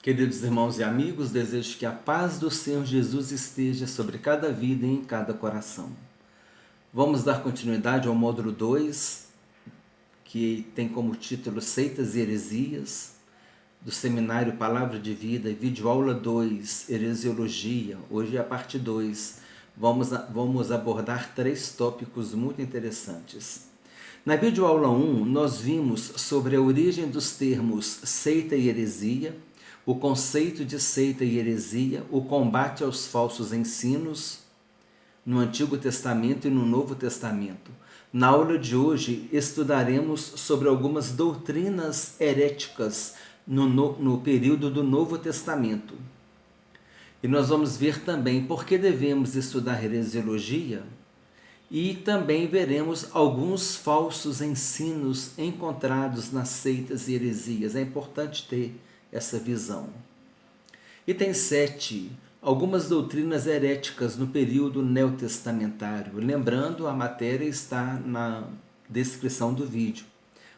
Queridos irmãos e amigos, desejo que a paz do Senhor Jesus esteja sobre cada vida e em cada coração. Vamos dar continuidade ao módulo 2, que tem como título Seitas e Heresias, do seminário Palavra de Vida, e videoaula 2, Heresiologia. Hoje é a parte 2. Vamos abordar 3 tópicos muito interessantes. Na videoaula 1, nós vimos sobre a origem dos termos seita e heresia, o conceito de seita e heresia, o combate aos falsos ensinos no Antigo Testamento e no Novo Testamento. Na aula de hoje, estudaremos sobre algumas doutrinas heréticas no período do Novo Testamento. E nós vamos ver também por que devemos estudar heresiologia e também veremos alguns falsos ensinos encontrados nas seitas e heresias. É importante ter essa visão. Item 7. Algumas doutrinas heréticas no período neotestamentário. Lembrando, a matéria está na descrição do vídeo,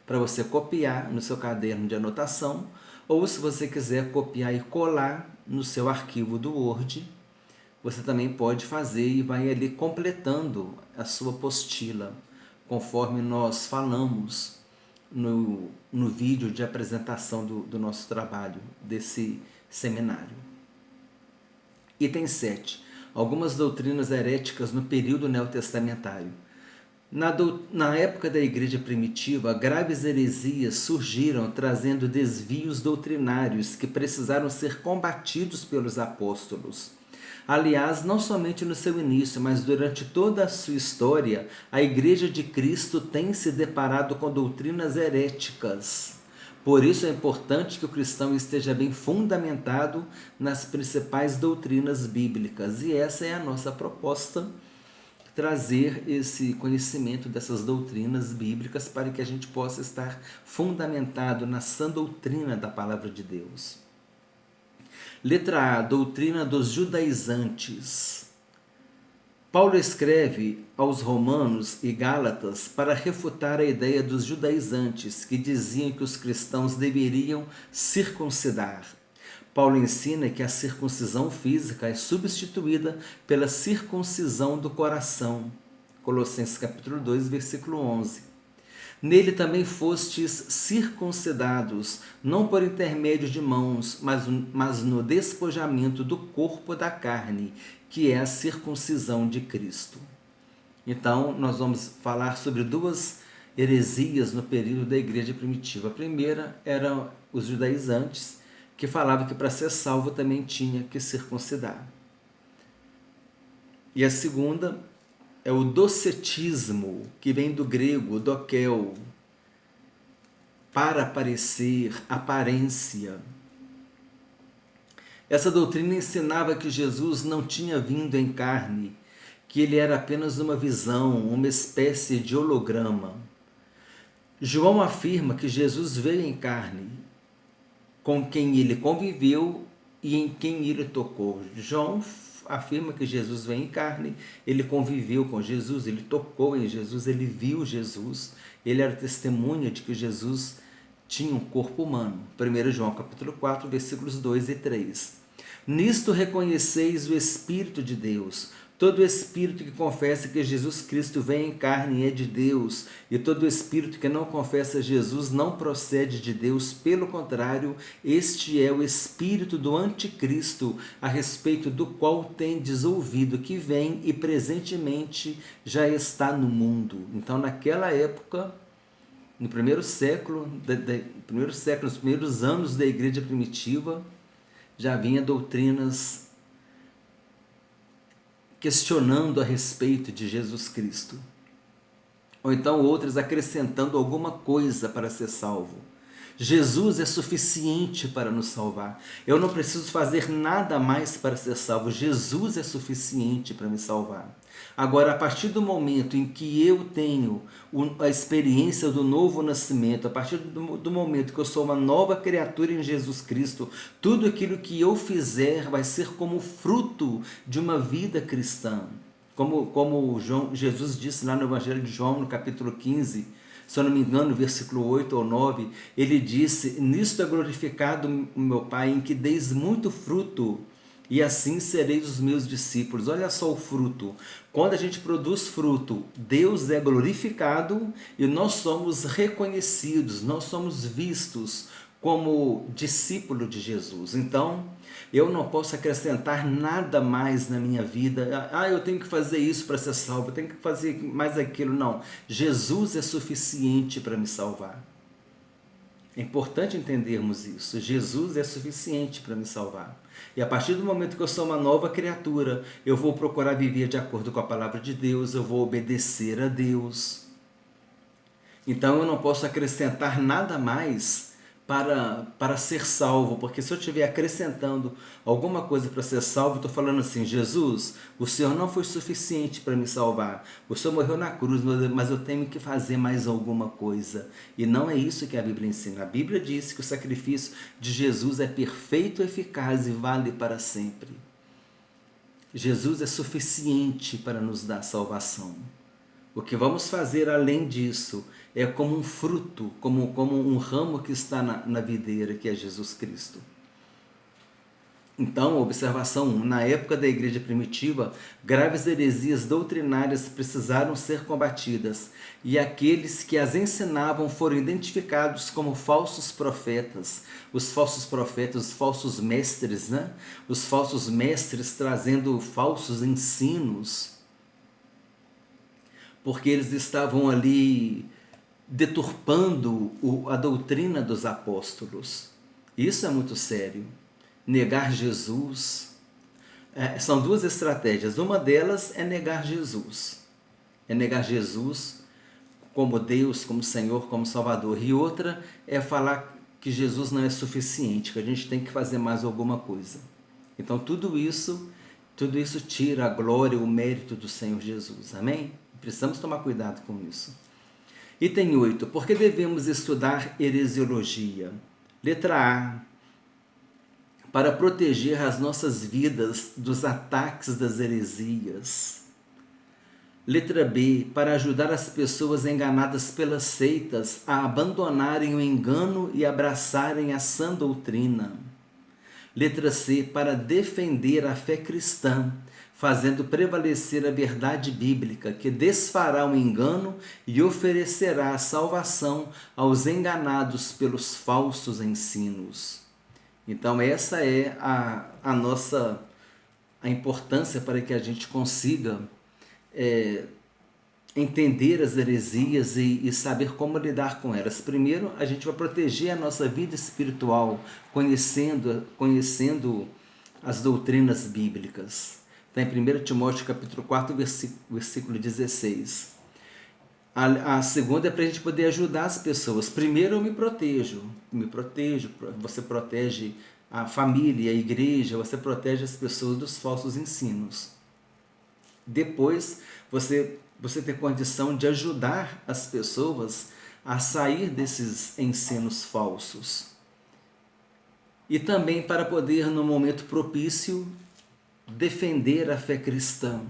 para você copiar no seu caderno de anotação, ou se você quiser copiar e colar no seu arquivo do Word, você também pode fazer e vai ali completando a sua apostila, conforme nós falamos no vídeo de apresentação do nosso trabalho, desse seminário. Item 7. Algumas doutrinas heréticas no período neotestamentário. Na época da igreja primitiva, graves heresias surgiram trazendo desvios doutrinários que precisaram ser combatidos pelos apóstolos. Aliás, não somente no seu início, mas durante toda a sua história, a Igreja de Cristo tem se deparado com doutrinas heréticas. Por isso é importante que o cristão esteja bem fundamentado nas principais doutrinas bíblicas. E essa é a nossa proposta, trazer esse conhecimento dessas doutrinas bíblicas para que a gente possa estar fundamentado na sã doutrina da Palavra de Deus. Letra A. Doutrina dos judaizantes. Paulo escreve aos Romanos e Gálatas para refutar a ideia dos judaizantes, que diziam que os cristãos deveriam circuncidar. Paulo ensina que a circuncisão física é substituída pela circuncisão do coração. Colossenses capítulo 2, versículo 11. Nele também fostes circuncidados, não por intermédio de mãos, mas no despojamento do corpo da carne, que é a circuncisão de Cristo. Então, nós vamos falar sobre 2 heresias no período da igreja primitiva. A primeira eram os judaizantes, que falavam que para ser salvo também tinha que circuncidar. E a segunda é o docetismo, que vem do grego dokel, para parecer, aparência. Essa doutrina ensinava que Jesus não tinha vindo em carne, que ele era apenas uma visão, uma espécie de holograma. João afirma que Jesus veio em carne, com quem ele conviveu e em quem ele tocou. João afirma que Jesus veio em carne, ele conviveu com Jesus, ele tocou em Jesus, ele viu Jesus, ele era testemunha de que Jesus tinha um corpo humano. 1 João capítulo 4, versículos 2 e 3. Nisto reconheceis o Espírito de Deus. Todo espírito que confessa que Jesus Cristo vem em carne é de Deus, e todo espírito que não confessa Jesus não procede de Deus. Pelo contrário, este é o espírito do anticristo, a respeito do qual tendes ouvido que vem e presentemente já está no mundo. Então, naquela época, no primeiro século, nos primeiros anos da igreja primitiva, já havia doutrinas questionando a respeito de Jesus Cristo. Ou então outras acrescentando alguma coisa para ser salvo. Jesus é suficiente para nos salvar. Eu não preciso fazer nada mais para ser salvo. Jesus é suficiente para me salvar. Agora, a partir do momento em que eu tenho a experiência do novo nascimento, a partir do momento que eu sou uma nova criatura em Jesus Cristo, tudo aquilo que eu fizer vai ser como fruto de uma vida cristã. Como Jesus disse lá no Evangelho de João, no capítulo 15, se eu não me engano, versículo 8 ou 9, ele disse: nisto é glorificado o meu Pai, em que deis muito fruto, e assim sereis os meus discípulos. Olha só o fruto. Quando a gente produz fruto, Deus é glorificado e nós somos reconhecidos, nós somos vistos como discípulo de Jesus. Então, eu não posso acrescentar nada mais na minha vida. Eu tenho que fazer isso para ser salvo, eu tenho que fazer mais aquilo. Não. Jesus é suficiente para me salvar. É importante entendermos isso. Jesus é suficiente para me salvar. E a partir do momento que eu sou uma nova criatura, eu vou procurar viver de acordo com a palavra de Deus, eu vou obedecer a Deus. Então eu não posso acrescentar nada mais para ser salvo, porque se eu estiver acrescentando alguma coisa para ser salvo, estou falando assim: Jesus, o Senhor não foi suficiente para me salvar, o Senhor morreu na cruz, mas eu tenho que fazer mais alguma coisa. E não é isso que a Bíblia ensina. A Bíblia diz que o sacrifício de Jesus é perfeito, eficaz e vale para sempre. Jesus é suficiente para nos dar salvação. O que vamos fazer além disso é como um fruto, como um ramo que está na videira, que é Jesus Cristo. Então, observação 1. Na época da igreja primitiva, graves heresias doutrinárias precisaram ser combatidas, e aqueles que as ensinavam foram identificados como falsos profetas. Os falsos profetas, os falsos mestres, né? Os falsos mestres trazendo falsos ensinos, porque eles estavam ali deturpando a doutrina dos apóstolos. Isso é muito sério. Negar Jesus. São duas estratégias. Uma delas é negar Jesus. É negar Jesus como Deus, como Senhor, como Salvador. E outra é falar que Jesus não é suficiente, que a gente tem que fazer mais alguma coisa. Então tudo isso tira a glória, o mérito do Senhor Jesus. Amém? Precisamos tomar cuidado com isso. Item 8. Por que devemos estudar heresiologia? Letra A. Para proteger as nossas vidas dos ataques das heresias. Letra B. Para ajudar as pessoas enganadas pelas seitas a abandonarem o engano e abraçarem a sã doutrina. Letra C. Para defender a fé cristã, fazendo prevalecer a verdade bíblica, que desfará o engano e oferecerá a salvação aos enganados pelos falsos ensinos. Então essa é a nossa importância para que a gente consiga entender as heresias e saber como lidar com elas. Primeiro, a gente vai proteger a nossa vida espiritual, conhecendo as doutrinas bíblicas. Está em 1 Timóteo capítulo 4, versículo 16. A segunda é para a gente poder ajudar as pessoas. Primeiro eu me protejo, você protege a família, a igreja, você protege as pessoas dos falsos ensinos. Depois você tem condição de ajudar as pessoas a sair desses ensinos falsos. E também para poder, no momento propício, defender a fé cristã,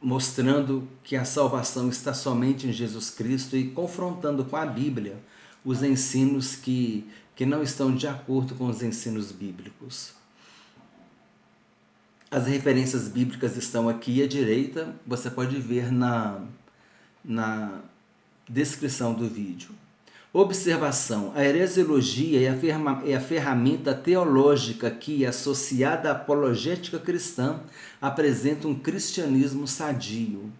mostrando que a salvação está somente em Jesus Cristo e confrontando com a Bíblia os ensinos que não estão de acordo com os ensinos bíblicos. As referências bíblicas estão aqui à direita, você pode ver na descrição do vídeo. Observação: a heresiologia é a ferramenta teológica que, associada à apologética cristã, apresenta um cristianismo sadio.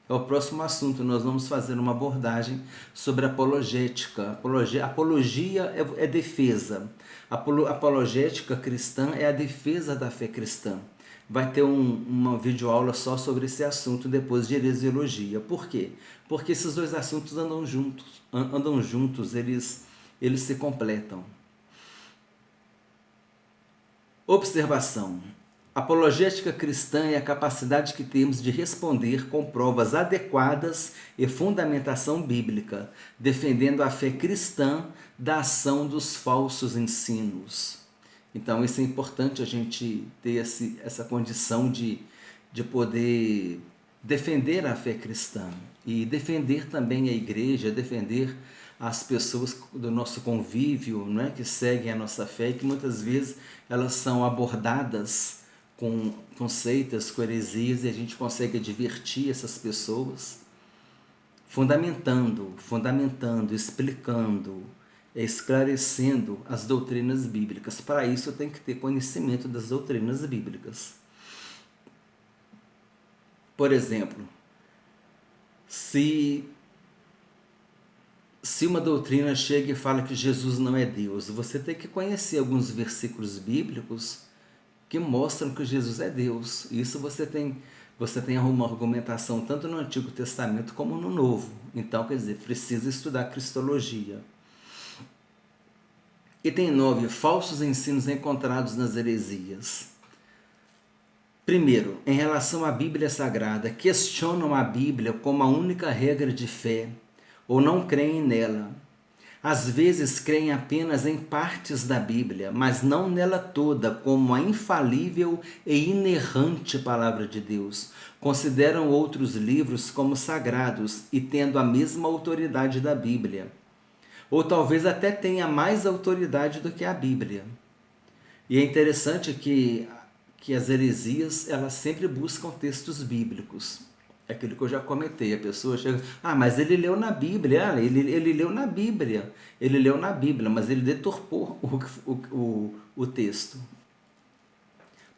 É o próximo assunto, nós vamos fazer uma abordagem sobre apologética. Apologia é defesa. Apologética cristã é a defesa da fé cristã. Vai ter uma videoaula só sobre esse assunto depois de heresiologia. Por quê? Porque esses dois assuntos andam juntos, eles se completam. Observação: apologética cristã é a capacidade que temos de responder com provas adequadas e fundamentação bíblica, defendendo a fé cristã da ação dos falsos ensinos. Então, isso é importante a gente ter essa condição de poder defender a fé cristã e defender também a igreja, defender as pessoas do nosso convívio, não é, que seguem a nossa fé e que muitas vezes elas são abordadas com conceitos, com heresias, e a gente consegue advertir essas pessoas, fundamentando, explicando, esclarecendo as doutrinas bíblicas. Para isso tem que ter conhecimento das doutrinas bíblicas. Por exemplo, se uma doutrina chega e fala que Jesus não é Deus, você tem que conhecer alguns versículos bíblicos que mostram que Jesus é Deus. Isso você tem uma argumentação tanto no Antigo Testamento como no Novo. Então, quer dizer, precisa estudar cristologia. Item 9. Falsos ensinos encontrados nas heresias. Primeiro, em relação à Bíblia Sagrada, questionam a Bíblia como a única regra de fé ou não creem nela. Às vezes creem apenas em partes da Bíblia, mas não nela toda, como a infalível e inerrante Palavra de Deus. Consideram outros livros como sagrados e tendo a mesma autoridade da Bíblia. Ou talvez até tenha mais autoridade do que a Bíblia. E é interessante que as heresias, elas sempre buscam textos bíblicos. É aquilo que eu já comentei, a pessoa chega, mas ele leu na Bíblia, ele leu na Bíblia, mas ele deturpou o texto.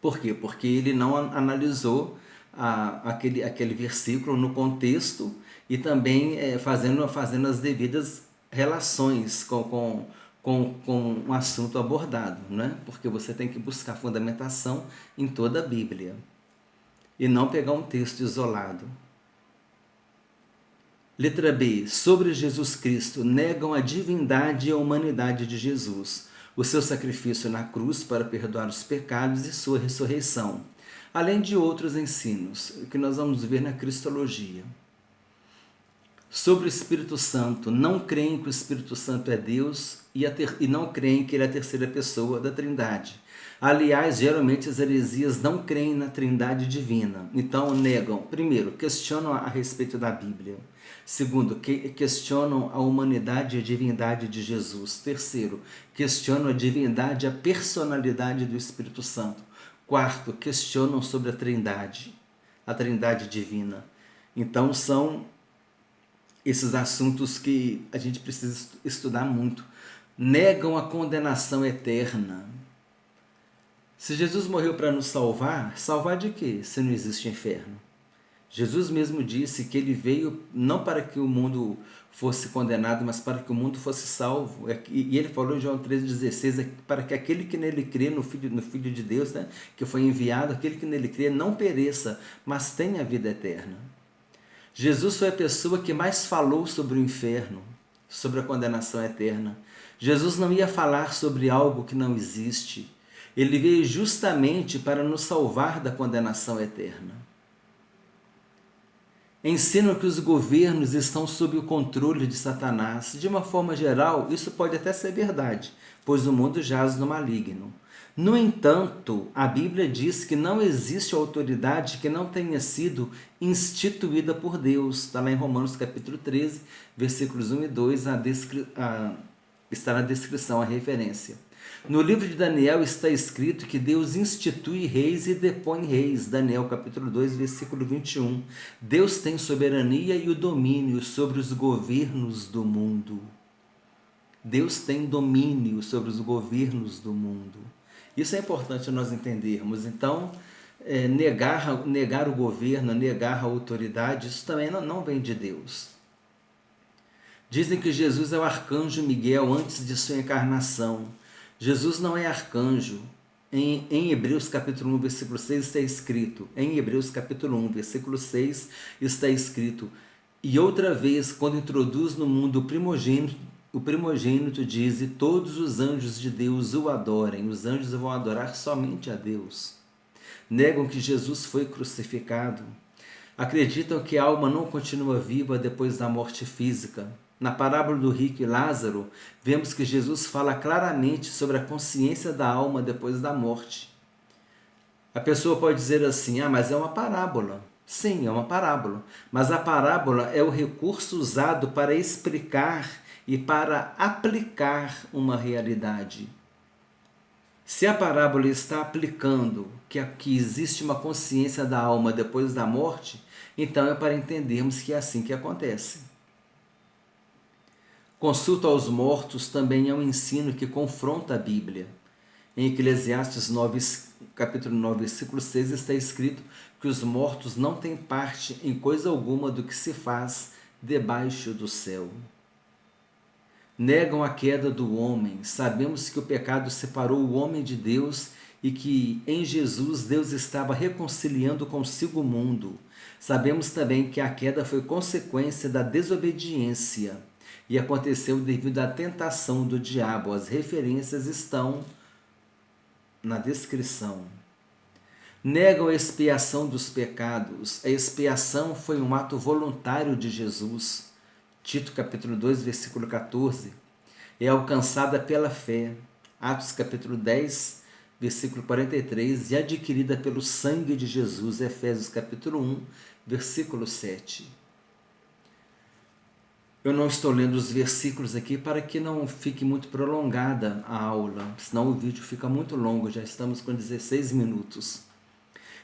Por quê? Porque ele não analisou aquele versículo no contexto e também fazendo as devidas relações com um assunto abordado, né? Porque você tem que buscar fundamentação em toda a Bíblia e não pegar um texto isolado. Letra B. Sobre Jesus Cristo, negam a divindade e a humanidade de Jesus, o seu sacrifício na cruz para perdoar os pecados e sua ressurreição, além de outros ensinos, que nós vamos ver na Cristologia. Sobre o Espírito Santo, não creem que o Espírito Santo é Deus e não creem que ele é a terceira pessoa da Trindade. Aliás, geralmente as heresias não creem na Trindade divina. Então negam, primeiro, questionam a respeito da Bíblia. Segundo, questionam a humanidade e a divindade de Jesus. Terceiro, questionam a divindade e a personalidade do Espírito Santo. Quarto, questionam sobre a Trindade divina. Então são esses assuntos que a gente precisa estudar muito. Negam a condenação eterna. Se Jesus morreu para nos salvar de quê? Se não existe inferno. Jesus mesmo disse que ele veio não para que o mundo fosse condenado, mas para que o mundo fosse salvo. E ele falou em João 3,16, para que aquele que nele crê, no Filho de Deus, né, que foi enviado, aquele que nele crê não pereça, mas tenha a vida eterna. Jesus foi a pessoa que mais falou sobre o inferno, sobre a condenação eterna. Jesus não ia falar sobre algo que não existe. Ele veio justamente para nos salvar da condenação eterna. Ensinam que os governos estão sob o controle de Satanás. De uma forma geral, isso pode até ser verdade, pois o mundo jaz no maligno. No entanto, a Bíblia diz que não existe autoridade que não tenha sido instituída por Deus. Está lá em Romanos capítulo 13, versículos 1 e 2, está na descrição, a referência. No livro de Daniel está escrito que Deus institui reis e depõe reis. Daniel capítulo 2, versículo 21. Deus tem soberania e o domínio sobre os governos do mundo. Deus tem domínio sobre os governos do mundo. Isso é importante nós entendermos. Então, negar o governo, negar a autoridade, isso também não vem de Deus. Dizem que Jesus é o arcanjo Miguel antes de sua encarnação. Jesus não é arcanjo. Em Hebreus capítulo 1, versículo 6 está escrito, em Hebreus capítulo 1, versículo 6 está escrito, e outra vez, quando introduz no mundo o primogênito diz, e todos os anjos de Deus o adorem, os anjos vão adorar somente a Deus. Negam que Jesus foi crucificado. Acreditam que a alma não continua viva depois da morte física. Na parábola do rico e Lázaro, vemos que Jesus fala claramente sobre a consciência da alma depois da morte. A pessoa pode dizer assim, mas é uma parábola. Sim, é uma parábola, mas a parábola é o recurso usado para explicar e para aplicar uma realidade. Se a parábola está aplicando que existe uma consciência da alma depois da morte, então é para entendermos que é assim que acontece. Consulta aos mortos também é um ensino que confronta a Bíblia. Em Eclesiastes 9, capítulo 9, versículo 6 está escrito que os mortos não têm parte em coisa alguma do que se faz debaixo do céu. Negam a queda do homem. Sabemos que o pecado separou o homem de Deus e que em Jesus Deus estava reconciliando consigo o mundo. Sabemos também que a queda foi consequência da desobediência e aconteceu devido à tentação do diabo. As referências estão na descrição. Negam a expiação dos pecados. A expiação foi um ato voluntário de Jesus. Tito capítulo 2, versículo 14. É alcançada pela fé. Atos capítulo 10, versículo 43. E adquirida pelo sangue de Jesus. Efésios capítulo 1, versículo 7. Eu não estou lendo os versículos aqui para que não fique muito prolongada a aula, senão o vídeo fica muito longo, já estamos com 16 minutos.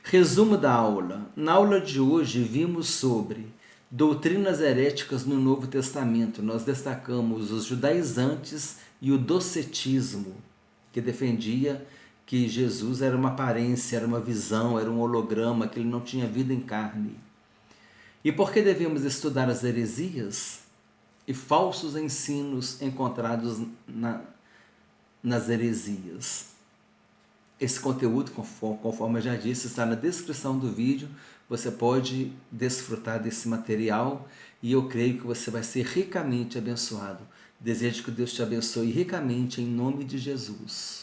Resumo da aula. Na aula de hoje vimos sobre doutrinas heréticas no Novo Testamento. Nós destacamos os judaizantes e o docetismo, que defendia que Jesus era uma aparência, era uma visão, era um holograma, que ele não tinha vida em carne. E por que devemos estudar as heresias e falsos ensinos encontrados nas heresias? Esse conteúdo, conforme eu já disse, está na descrição do vídeo. Você pode desfrutar desse material e eu creio que você vai ser ricamente abençoado. Desejo que Deus te abençoe ricamente em nome de Jesus.